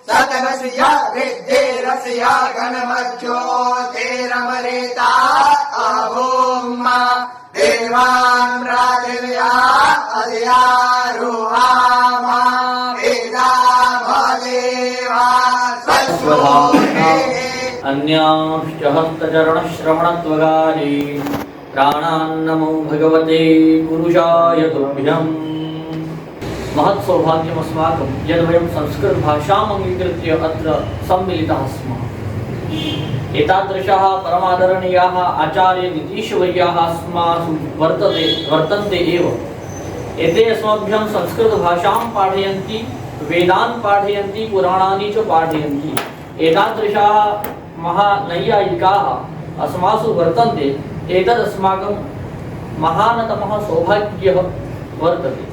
सतमसिया विद्येरसिया गणमज्योतिरमृता अभूम्मा देवान् राजया अधियारुहामा वेदामदेवा स्वस्वधाना अन्याश्च हस्तचरणश्रवणत्वगारी प्राणान्नमो भगवते पुरुषाय तुभ्यम्। महत् सौभाग्यमस्माकं यद् वयं संस्कृतभाषाम् अङ्गीकृत्य अत्र सम्मिलिताः स्मः। एतादृशाः परमादरणीयाः आचार्य नीतीशवर्याः अस्मासु वर्तन्ते एव। एते अस्मभ्यं संस्कृतभाषां पाठयन्ति, वेदान् पाठयन्ति, पुराणानि च पाठयन्ति। एतादृशाः महानैयायिकाः अस्मासु वर्तन्ते। एतद् अस्माकं महानतमः सौभाग्यः वर्तते।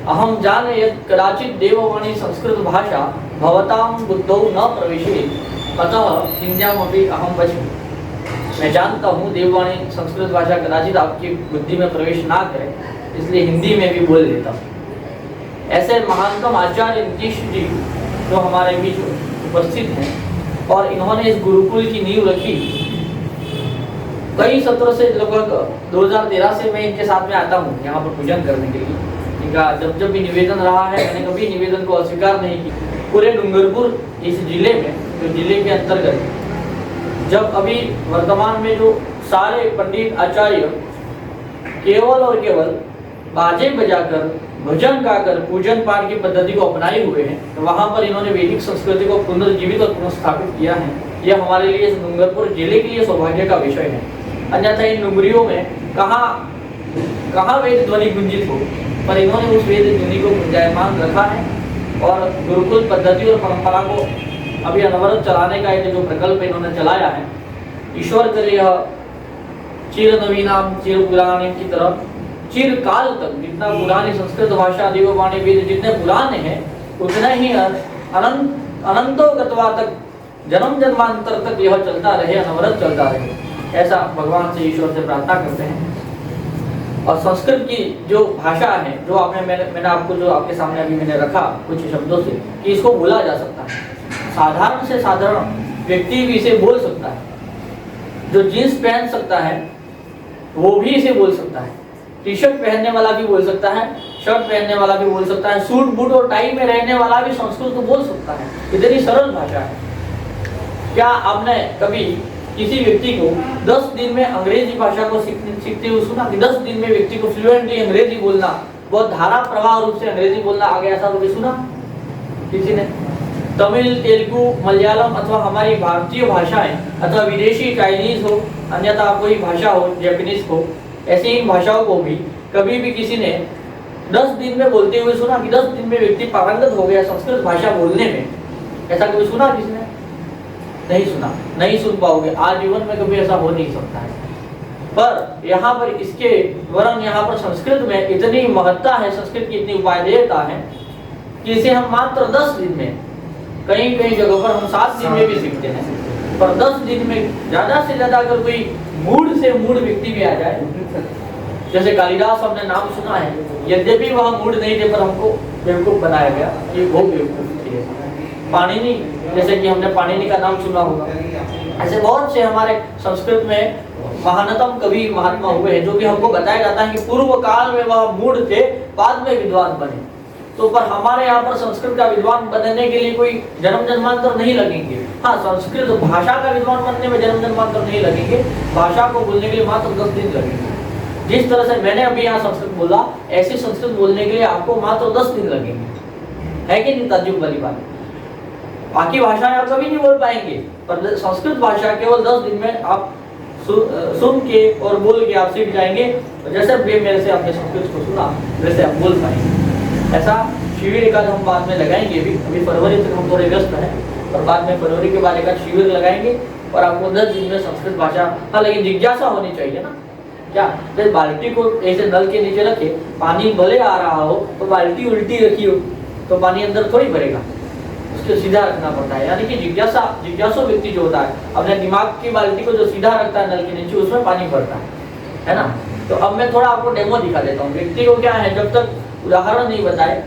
अहं जाने यत् कदाचित् देववाणी संस्कृतभाषा भवतां बुद्धौ न प्रवेशेत्, अतः हिन्द्यामपि अहं वचामि। मैं जानता हूँ देववाणी संस्कृत भाषा कदाचित् आपकी बुद्धि में प्रवेश ना करे, इसलिए हिंदी में भी बोल देता हूँ। ऐसे महानतम आचार्य नीतीश जी जो हमारे बीच उपस्थित हैं और इन्होंने इस गुरुकुल की नींव रखी। कई सत्रों से लगभग 2013 से मैं इनके साथ में आता हूँ यहाँ पर पूजन करने के लिए। इनका जब भी निवेदन रहा है मैंने कभी निवेदन को अस्वीकार नहीं किया। पूरे डूंगरपुर इस जिले में, जो जिले के अंतर्गत, जब अभी वर्तमान में जो सारे पंडित आचार्य केवल और केवल बाजे बजाकर भजन गाकर पूजन पाठ की पद्धति को अपनाए हुए हैं, तो वहाँ पर इन्होंने वैदिक संस्कृति को पुनर्जीवित और पुनर्स्थापित किया है। यह हमारे लिए इस डूंगरपुर जिले के लिए सौभाग्य का विषय है। अन्यथा इन डुंगरियों में कहाँ वेद ध्वनि गुंजित हो, पर इन्होंने उस वेद ध्वनि को गुंजायमान रखा है और गुरुकुल पद्धति और परंपरा को अभी अनवरत चलाने का एक जो प्रकल्प इन्होंने चलाया है, ईश्वर करे यह चिर नवीनाम चिर पुराने की तरह चिरकाल तक जितना पुरानी संस्कृत भाषा देववाणी वेद जितने पुराने हैं उतना ही अनंतो गतवा तक जन्म जन्मांतर तक यह चलता रहे, अनवरत चलता रहे। ऐसा भगवान से ईश्वर से प्रार्थना करते हैं। और संस्कृत की जो भाषा है, जो मैंने आपको जो आपके सामने अभी मैंने रखा कुछ शब्दों से कि इसको बोला जा सकता है। साधारण से साधारण व्यक्ति भी इसे बोल सकता है। जो जीन्स पहन सकता है वो भी इसे बोल सकता है। टी शर्ट पहनने वाला भी बोल सकता है, शर्ट पहनने वाला भी बोल सकता है, सूट बूट और टाई में रहने वाला भी संस्कृत को बोल सकता है। इतनी सरल भाषा है। क्या आपने कभी किसी व्यक्ति को 10 दिन में अंग्रेजी भाषा को सीखते हुए सुना कि 10 दिन में व्यक्ति को फ्लुएंटली अंग्रेजी बोलना, बहुत धारा प्रवाह रूप से अंग्रेजी बोलना आ गया, ऐसा कभी सुना किसी ने? तमिल, तेलुगु, मलयालम अथवा हमारी भारतीय भाषाएं अथवा विदेशी चाइनीज हो, अन्यथा कोई भाषा हो, जापानीज हो, ऐसी इन भाषाओं को भी कभी भी किसी ने 10 दिन में बोलते हुए सुना कि 10 दिन में व्यक्ति पारंगत हो गया संस्कृत भाषा बोलने में? ऐसा कभी सुना किसी ने? नहीं सुना, नहीं सुन पाओगे। आजीवन में कभी ऐसा हो नहीं सकता है। पर यहाँ पर इसके वरन यहाँ पर संस्कृत में इतनी महत्ता है, संस्कृत की इतनी उपादेयता है कि इसे हम मात्र 10 दिन में, कहीं कहीं जगह पर हम 7 दिन में भी सीखते हैं, पर 10 दिन में ज्यादा से ज्यादा अगर कोई मूड से मूड व्यक्ति भी आ जाए, जैसे कालिदास हमने नाम सुना है, यद्यपि वह मूड नहीं थे पर हमको बेवकूफ बनाया गया, ये वो बेवकूफ थे। पाणिनि, जैसे कि हमने पाणिनि का नाम सुना होगा, ऐसे बहुत से हमारे संस्कृत में महानतम कवि महात्मा हुए हैं जो कि हमको बताया जाता है कि पूर्व काल में वह मूढ़ थे, बाद में विद्वान बने। तो पर हमारे यहाँ पर संस्कृत का विद्वान बनने के लिए कोई जन्म जन्मांतर नहीं लगेंगे। हाँ, संस्कृत भाषा का विद्वान बनने में जन्म जन्मांतर नहीं लगेंगे, भाषा को बोलने के लिए मात्र 10 दिन लगेंगे। जिस तरह से मैंने अभी यहाँ संस्कृत बोला, ऐसी संस्कृत बोलने के लिए आपको मात्र 10 दिन लगेंगे। है कि नहीं ताज्जुब वाली बात? बाकी भाषाएं आप कभी नहीं बोल पाएंगे, पर संस्कृत भाषा केवल 10 दिन में आप सुन के और बोल के आप सीख जाएंगे। जैसे मेरे से आपने संस्कृत को सुना वैसे आप बोल पाएंगे। ऐसा शिविर का हम बाद में लगाएंगे। अभी फरवरी तक हम थोड़े व्यस्त हैं, और बाद में फरवरी के बाद एक शिविर लगाएंगे और आपको 10 दिन में संस्कृत भाषा। हाँ, लेकिन जिज्ञासा होनी चाहिए ना। क्या जब बाल्टी को ऐसे नल के नीचे रखे, पानी भले आ रहा हो तो बाल्टी उल्टी रखी हो तो पानी अंदर थोड़ी भरेगा, उसको सीधा रखना पड़ता है। यानी कि जिज्ञासु व्यक्ति जो होता है अपने दिमाग की बाल्टी को जो सीधा रखता है नल के नीचे, उसमें पानी भरता है ना। तो अब मैं थोड़ा आपको डेमो दिखा देता हूँ। व्यक्ति को क्या है, जब तक उदाहरण नहीं बताए,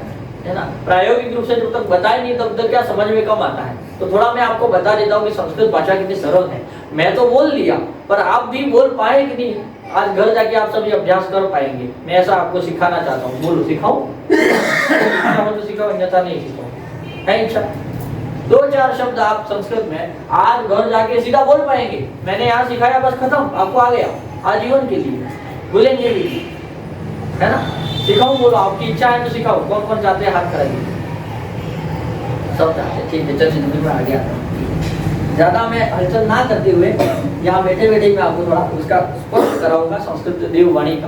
है ना, प्रायोगिक रूप से जब तक बताए नहीं तब तक क्या समझ में कम आता है। तो थोड़ा मैं आपको बता देता हूँ कि संस्कृत भाषा कितनी सरल है। मैं तो बोल लिया, पर आप भी बोल पाए कि नहीं, आज घर जाके आप सभी अभ्यास कर पाएंगे। मैं ऐसा आपको सिखाना चाहता हूँ। बोलो, सिखाऊं? तो सिखाओ, अन्यथा नहीं सिखाओ। है इच्छा? 2-4 शब्द आप संस्कृत में आज घर जाके सीधा बोल पाएंगे। मैंने यहाँ सिखाया, बस खत्म, आपको आ गया आजीवन के लिए, बोलेंगे भी, है ना। सिखाऊं? बोलो, आपकी इच्छा है तो सिखाओ। कौन कौन चाहते हैं? हाथ खड़ाइए। सब चाहते हैं, ठीक है। चलिए मैं आ गया। ज्यादा मैं हलचल ना करते हुए यहाँ बैठे बैठे मैं आपको थोड़ा उसका स्पष्ट कराऊंगा संस्कृत देववाणी का,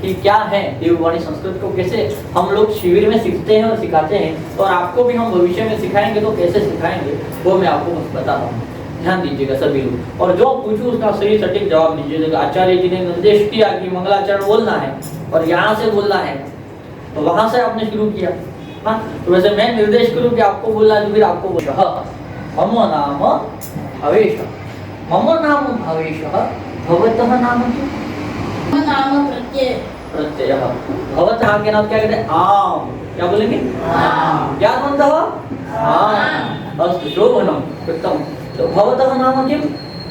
कि क्या है देववाणी, संस्कृत को कैसे हम लोग शिविर में सीखते हैं और सिखाते हैं, और आपको भी हम भविष्य में सिखाएंगे तो कैसे सिखाएंगे वो मैं आपको बता रहा हूँ। ध्यान दीजिएगा सभी लोग, और जो पूछूं उसका सही सटीक जवाब दीजिएगा। आचार्य जी ने निर्देश किया कि मंगलाचरण बोलना है और यहाँ से बोलना है, तो वहां से आपने शुरू किया। हाँ, तो वैसे मैं निर्देश करूँ कि आपको बोलना है तो फिर आपको बोलना। मम नाम भवेश, मम नाम भवेश, भवतः नाम किम? मम नाम प्रत्यय, प्रत्यय। भवतः के नाम क्या कहते हैं? आम। क्या बोलेंगे? आम। ज्ञानवन्तः? आम। अस्तु, शोभनम्, उत्तम। तो भवतः नाम किम?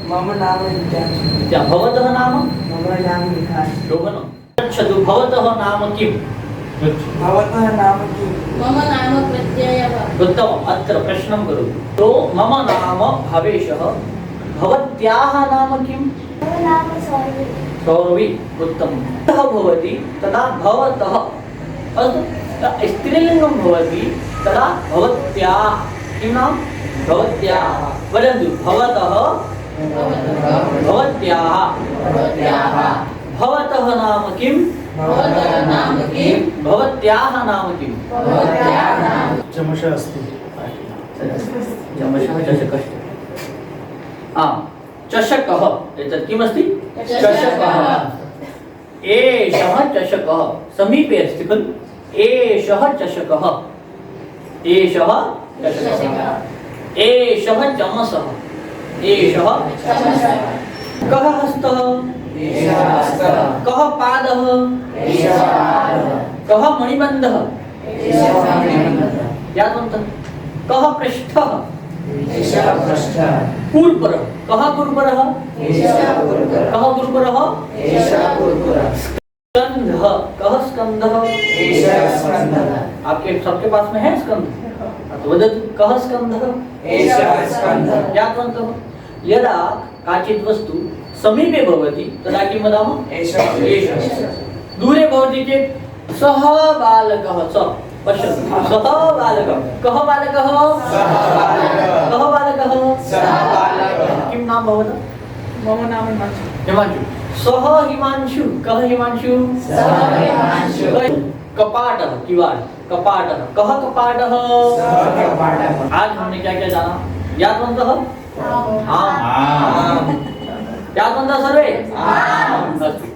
मम नाम विद्या। क्या भवतः नाम? मम नाम विकास। शोभनम्। पृच्छतु, भवतः नाम किम? भवतः नाम किं? मम नाम प्रत्ययः। उत्तमम्। अत्र प्रश्नं करोतु। तो मम नाम भवेशः, भवत्याः नाम किम्? मम नाम सौरवी। सौरवी। उत्तमम्। तः भवति तदा भवतः। अस्तु, स्त्रीलिङ्गं भवति तदा भवत्याः। किं नाम? भवत्याः। वदन्तु, भवतः, भवत्याः, भवतः नाम किम्? भवतः नाम किम्? भवत्याः नाम किम्? भवत्याः नाम चमशः अस्ति। चमशः, चषकः। चषकः, एतत् किमस्ति? चषकः। एषः चषकः, समीपे अस्ति खलु? एषः चषकः, एषः चषकः, एषः चमसः, एषः चमसः। कः हस्तः? एषः हस्तः। कः पादः? एषः पादः। कः मणिबन्धः? एषः मणिबन्धः। ज्ञातवन्तः? कः पृष्ठः? एषः पृष्ठः। कूर्परः। कः कूर्परः? एषः कुर्कुरः। कः कूर्परः? एषः कुर्कुरः। स्कंध। कः स्कंधः? एषः स्कंधः। आपके सबके पास में है स्कंध? तो वदतु, कः स्कंधः? एषः स्कंधः। ज्ञातवन्तः? यदा काचित् वस्तु समीपे भवति तदा किं वदामः? एषः। एषः। दूरे भवति चेत् सः बालकः। स पश्यतु, सः बालकः। कः बालकः? सः बालकः। कः बालकः? सः बालकः। किं नाम भवतः? मम नाम हिमांशु। हिमांशु। सः हिमांशु। कः हिमांशु? सः हिमांशु। कपाटः, किवाड़, कपाटः। कः कपाटः? सः कपाटः। आज हमने क्या क्या जाना? ज्ञातवन्तः? आम। ज्ञातवन्तः सर्वे? अस्तु।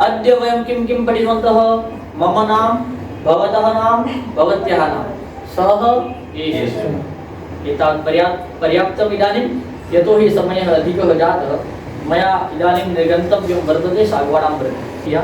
अद्य वयं किं किं पठितवन्तः? मम नाम, भवतः नाम, भवत्याः नाम, सः, एषः। एतावत् पर्याप्तम् इदानीं, यतोहि समयः अधिकः जातः। मया इदानीं निर्गन्तव्यं वर्तते सागवाडां प्रति।